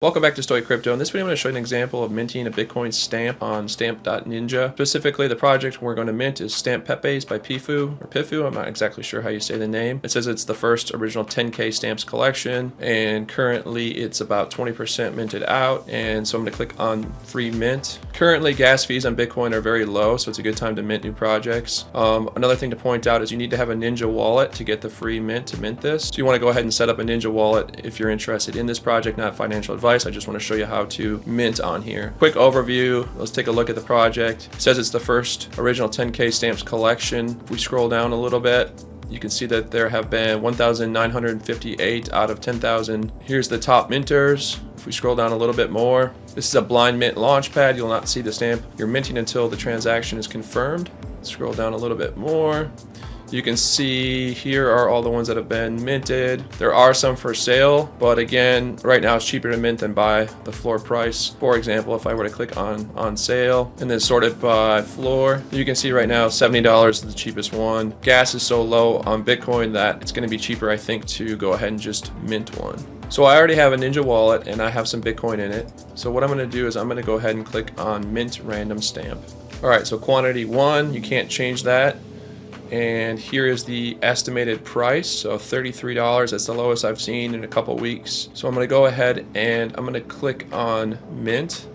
Welcome back to Stoic Crypto. In this video, I'm going to show you an example of minting a Bitcoin stamp on STAMPED.NINJA. Specifically, the project we're going to mint is STAMPEPES by pifu. I'm not exactly sure how you say the name. It says it's the first original 10K stamps collection, and currently it's about 20% minted out. And so I'm going to click on free mint. Currently, gas fees on Bitcoin are very low, so it's a good time to mint new projects. Another thing to point out is you need to have a Ninja wallet to get the free mint to mint this. So you want to go ahead and set up a Ninja wallet if you're interested in this project, not financial advice. I just want to show you how to mint on here. Quick overview. Let's take a look at the project. It says it's the first original 10K stamps collection. If we scroll down a little bit, you can see that there have been 1,958 out of 10,000. Here's the top minters. If we scroll down a little bit more, this is a blind mint launchpad. You'll not see the stamp you're minting until the transaction is confirmed. Scroll down a little bit more. You can see here are all the ones that have been minted. There are some for sale, but again, right now it's cheaper to mint than buy the floor price. For example, if I were to click on sale and then sort it by floor, you can see right now $70 is the cheapest one. Gas is so low on Bitcoin that it's going to be cheaper, I think, to go ahead and just mint one. So I already have a Ninja wallet and I have some Bitcoin in it. So what I'm going to do is I'm going to go ahead and click on mint random stamp. All right, so quantity 1, you can't change that. And here is the estimated price, so $33. That's the lowest I've seen in a couple weeks. So I'm going to go ahead and I'm going to click on mint.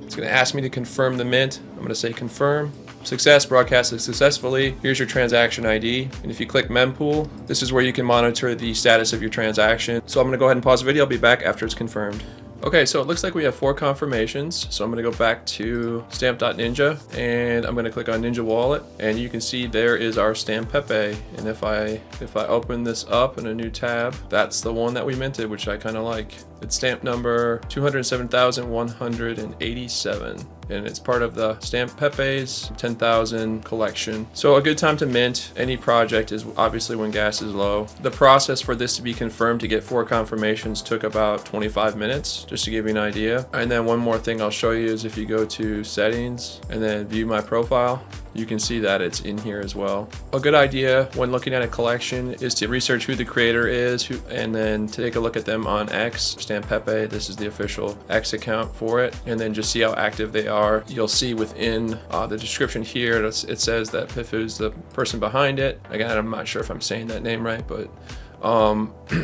It's going to ask me to confirm the mint. I'm going to say confirm. Success, broadcasted successfully. Here's your transaction ID. And if you click mempool, this is where you can monitor the status of your transaction. So I'm going to go ahead and pause the video. I'll be back after it's confirmed. Okay, so it looks like we have 4 confirmations. So I'm going to go back to stamp.ninja and I'm going to click on Ninja Wallet, and you can see there is our STAMPEPE. And if I open this up in a new tab, that's the one that we minted, which I kind of like. It's stamp number 207,187. And it's part of the STAMPEPES 10,000 collection. So a good time to mint any project is obviously when gas is low. The process for this to be confirmed to get 4 confirmations took about 25 minutes, just to give you an idea. And then one more thing I'll show you is if you go to settings and then view my profile, you can see that it's in here as well. A good idea when looking at a collection is to research who the creator is, and then take a look at them on X, STAMPEPE. This is the official X account for it, and then just see how active they are. You'll see within the description here, it says that pifu is the person behind it. Again, I'm not sure if I'm saying that name right, but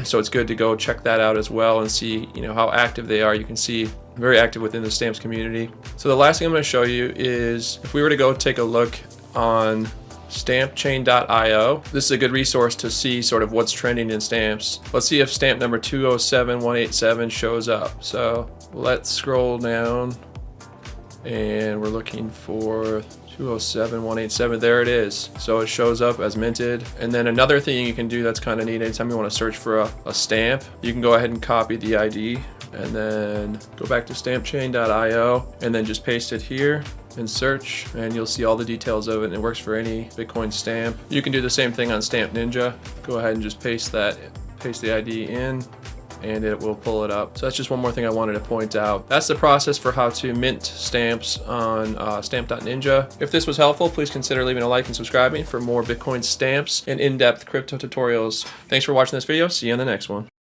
so it's good to go check that out as well and see, how active they are. You can see very active within the stamps community. So the last thing I'm going to show you is if we were to go take a look on stampchain.io. This is a good resource to see sort of what's trending in stamps. Let's see if stamp number 207,187 shows up. So let's scroll down and we're looking for 207,187. There it is. So it shows up as minted. And then another thing you can do that's kind of neat, anytime you want to search for a stamp, you can go ahead and copy the ID and then go back to stampchain.io and then just paste it here and search, and you'll see all the details of it, and it works for any Bitcoin stamp. You can do the same thing on STAMPED.NINJA. Go ahead and just paste the ID in and it will pull it up. So that's just one more thing I wanted to point out. That's the process for how to mint stamps on stamp.ninja. If this was helpful, please consider leaving a like and subscribing for more Bitcoin stamps and in-depth crypto tutorials. Thanks for watching this video. See you in the next one.